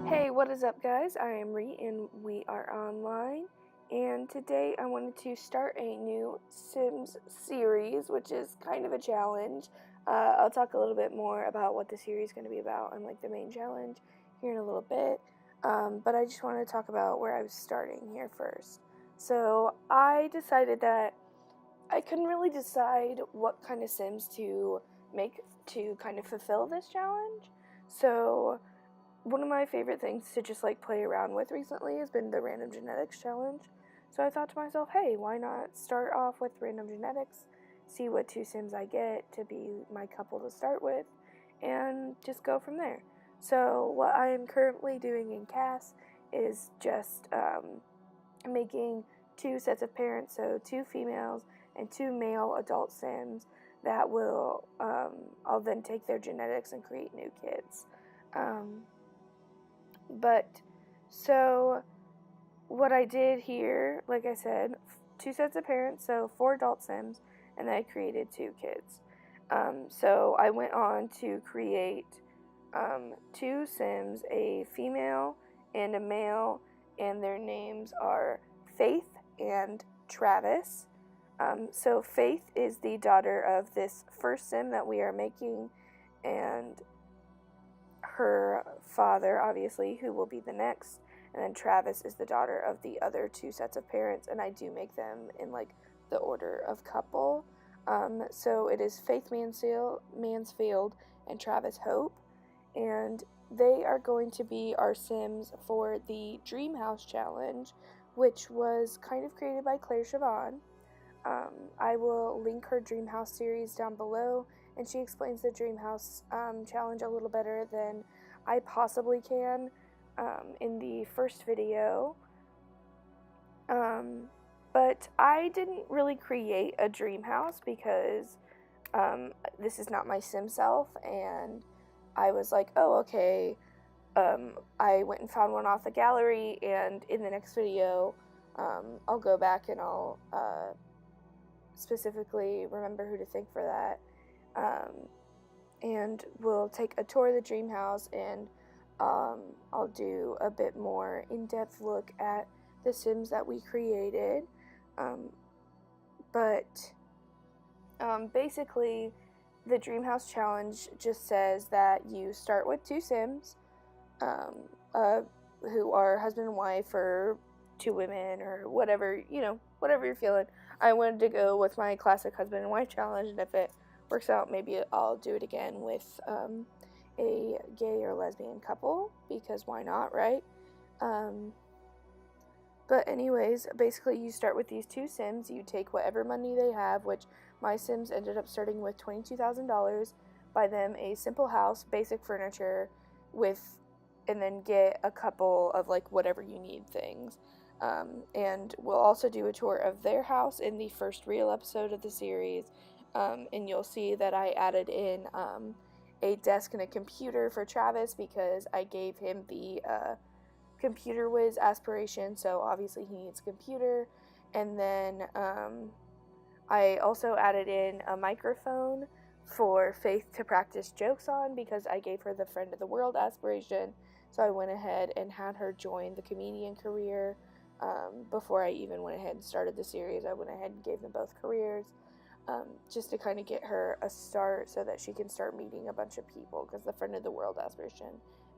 Hey, what is up, guys? I am Ree, and we are online. And today I wanted to start a new Sims series, which is kind of a challenge. I'll talk a little bit more about what the series is going to be about and like the main challenge here in a little bit. But I just wanted to talk about where I was starting here first. So I decided that I couldn't really decide what kind of Sims to make to kind of fulfill this challenge. So one of my favorite things to just like play around with recently has been the random genetics challenge. So I thought to myself, hey, why not start off with random genetics, see what two Sims I get to be my couple to start with, and just go from there. So what I am currently doing in CAS is just making two sets of parents, so two females and two male adult Sims that will, I'll then take their genetics and create new kids. But so what I did here, like I said, two sets of parents, so 4 adult Sims, and then I created 2 kids. So I went on to create 2 Sims, a female and a male, and their names are Faith and Travis. So Faith is the daughter of this first Sim that we are making, and her father, obviously, who will be the next, and then Travis is the daughter of the other 2 sets of parents, and I do make them in like the order of couple. So it is Faith Mansfield and Travis Hope, and they are going to be our Sims for the Dreamhouse challenge, which was kind of created by Claire Siobhan. I will link her Dreamhouse series down below, and she explains the Dreamhouse challenge a little better than I possibly can in the first video. But I didn't really create a Dreamhouse because this is not my Sim self, and I was like, oh, okay. I went and found one off the gallery, and in the next video, I'll go back and I'll specifically remember who to thank for that. And we'll take a tour of the Dreamhouse, and I'll do a bit more in-depth look at the Sims that we created. Basically, the Dreamhouse challenge just says that you start with 2 Sims who are husband and wife, or 2 women, or whatever, whatever you're feeling. I wanted to go with my classic husband and wife challenge, and if it works out, maybe I'll do it again with a gay or lesbian couple, because why not, right? But anyways, basically you start with these 2 Sims, you take whatever money they have, which my Sims ended up starting with $22,000, buy them a simple house, basic furniture, and then get a couple of like whatever you need things. And we'll also do a tour of their house in the first real episode of the series, and you'll see that I added in a desk and a computer for Travis because I gave him the computer whiz aspiration, so obviously he needs a computer. And then I also added in a microphone for Faith to practice jokes on because I gave her the friend of the world aspiration, so I went ahead and had her join the comedian career. Before I even went ahead and started the series, I went ahead and gave them both careers, just to kind of get her a start so that she can start meeting a bunch of people, because the friend of the world aspiration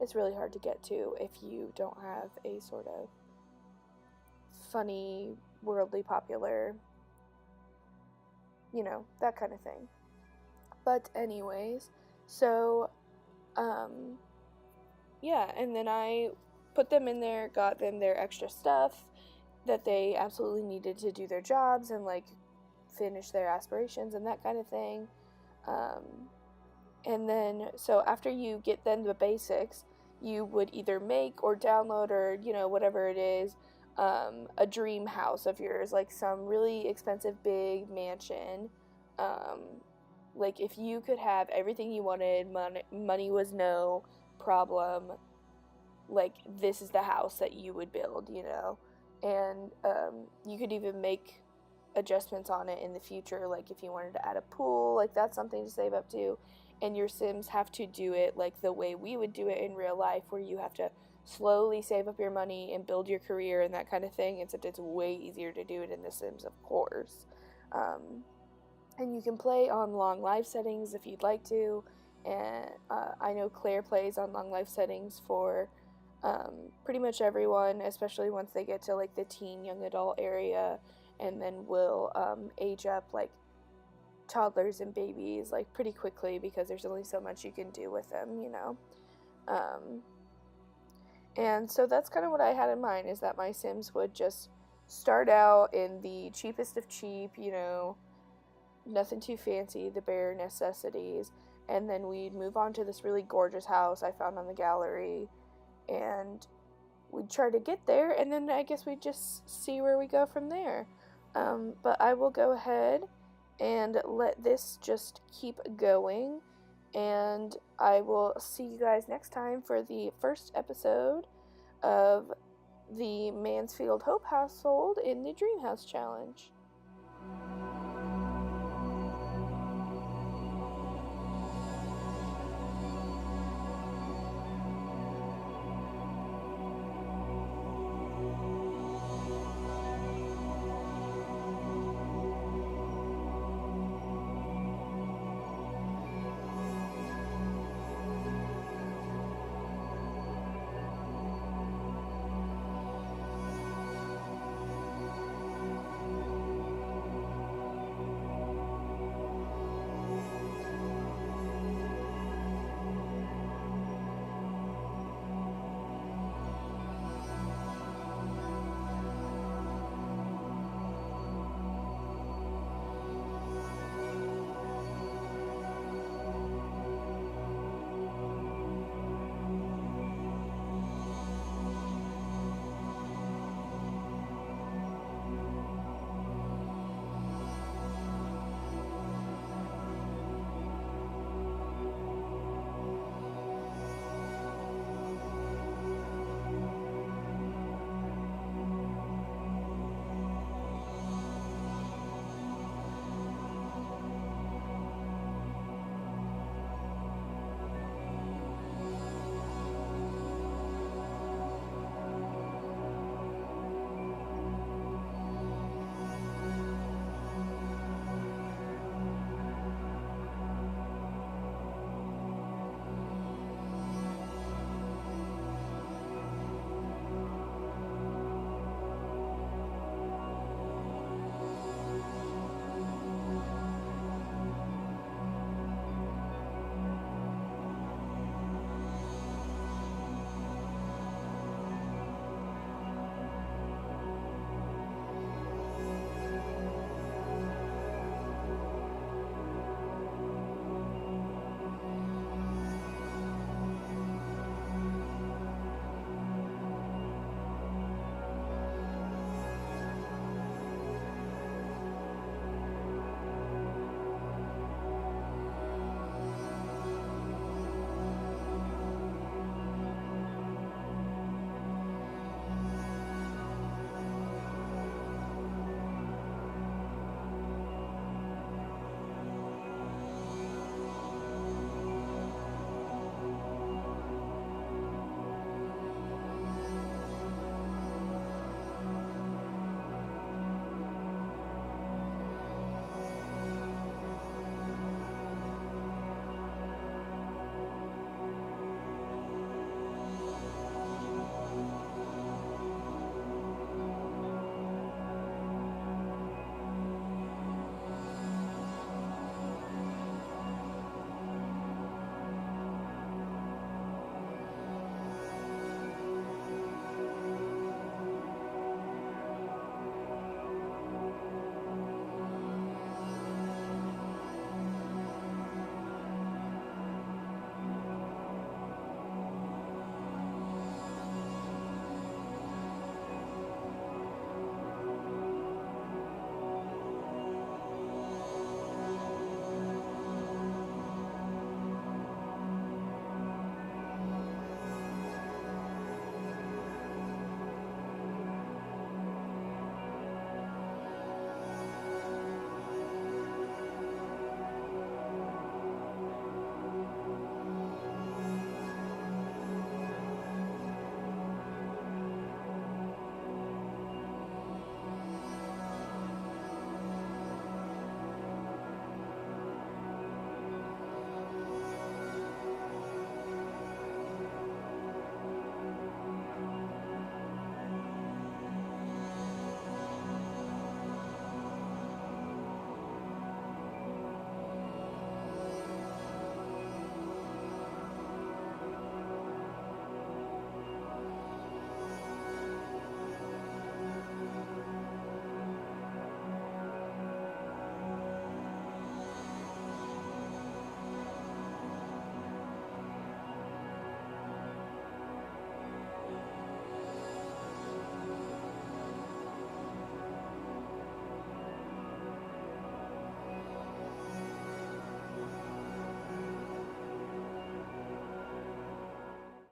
is really hard to get to if you don't have a sort of funny, worldly popular, that kind of thing. But anyways, so, yeah, and then I put them in there, got them their extra stuff that they absolutely needed to do their jobs and like finish their aspirations and that kind of thing. And then so after you get them the basics, you would either make or download, or whatever it is, a dream house of yours, like some really expensive big mansion. Like if you could have everything you wanted, money was no problem, like this is the house that you would build, and you could even make adjustments on it in the future, like if you wanted to add a pool, like that's something to save up to. and your Sims have to do it like the way we would do it in real life, where you have to slowly save up your money and build your career and that kind of thing, except it's way easier to do it in The Sims, of course. And you can play on long life settings if you'd like to, and I know Claire plays on long life settings for pretty much everyone, especially once they get to like the teen young adult area, and then will age up like toddlers and babies like pretty quickly, because there's only so much you can do with them, you know. And so that's kind of what I had in mind, is that my Sims would just start out in the cheapest of cheap, you know, nothing too fancy, the bare necessities, and then we'd move on to this really gorgeous house I found on the gallery, and we'd try to get there, and then I guess we'd just see where we go from there. But I will go ahead and let this just keep going, and I will see you guys next time for the first episode of the Mansfield-Hope household in the Dreamhouse challenge.